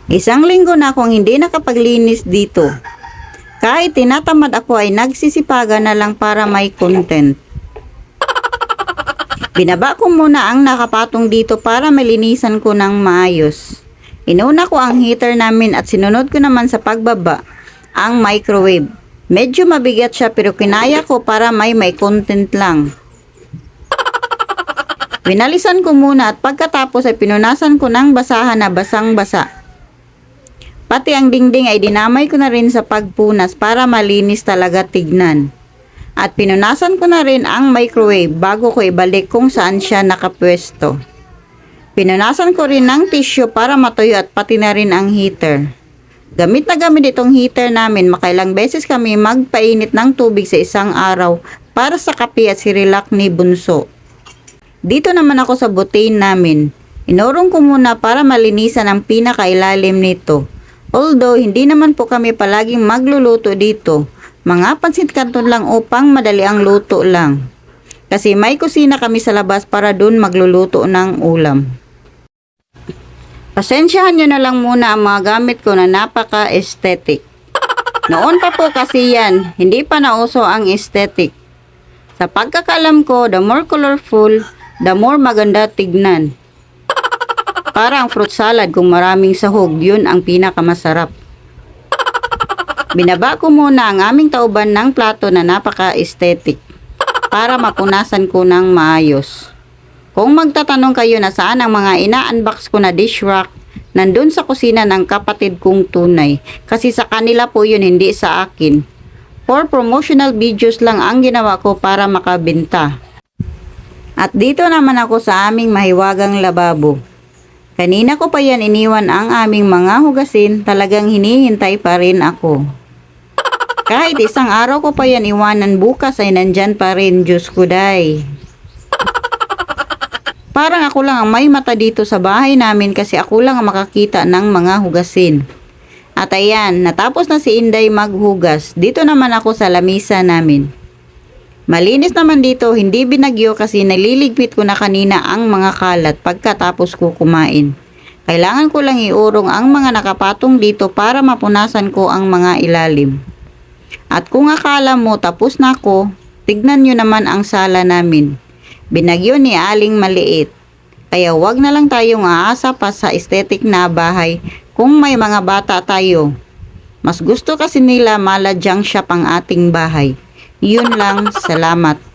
Isang linggo na akong hindi nakapaglinis dito. Kahit tinatamad ako ay nagsisipaga na lang para may content. Binaba ko muna ang nakapatong dito para malinisan ko ng maayos. Inuna ko ang heater namin at sinunod ko naman sa pagbaba ang microwave. Medyo mabigat siya pero kinaya ko para may content lang. Winalisan ko muna at pagkatapos ay pinunasan ko ng basahan na basang-basa. Pati ang dingding ay dinamay ko na rin sa pagpunas para malinis talaga tignan. At pinunasan ko na rin ang microwave bago ko ibalik kung saan siya nakapwesto. Pinunasan ko rin ng tissue para matuyo at pati na rin ang heater. Gamit na gamit itong heater namin, makailang beses kami magpainit ng tubig sa isang araw para sa kape at sirilak ni Bunso. Dito naman ako sa butane namin. Inurong ko muna para malinisan ang pinakailalim nito. Although hindi naman po kami palaging magluluto dito. Mga pansit canton lang upang madali ang luto lang. Kasi may kusina kami sa labas para dun magluluto ng ulam. Pasensyahan nyo na lang muna ang mga gamit ko na napaka-aesthetic. Noon pa po kasi yan, hindi pa nauso ang aesthetic. Sa pagkakalam ko, the more colorful, the more maganda tignan. Parang fruit salad kung maraming sahog, yun ang pinakamasarap. Binaba ko muna ang aming tauban ng plato na napaka-aesthetic para mapunasan ko ng maayos. Kung magtatanong kayo na saan ang mga ina-unbox ko na dish rack, nandun sa kusina ng kapatid kong tunay. Kasi sa kanila po yun, hindi sa akin. For promotional videos lang ang ginawa ko para makabenta. At dito naman ako sa aming mahiwagang lababo. Kanina ko pa yan iniwan ang aming mga hugasin, talagang hinihintay pa rin ako. Kahit isang araw ko pa yan iwanan, bukas ay nandyan pa rin, Diyos ko day. Parang ako lang ang may mata dito sa bahay namin kasi ako lang ang makakita ng mga hugasin. At ayan, natapos na si Inday maghugas. Dito naman ako sa lamisa namin. Malinis naman dito, hindi binagyo kasi naliligpit ko na kanina ang mga kalat pagkatapos ko kumain. Kailangan ko lang iurong ang mga nakapatong dito para mapunasan ko ang mga ilalim. At kung akala mo tapos na ako, tignan nyo naman ang sala namin. Binagyo ni Aling maliit. Kaya wag na lang tayong aasa pa sa aesthetic na bahay kung may mga bata tayo. Mas gusto kasi nila maladyang siya pang ating bahay. Yun lang, salamat.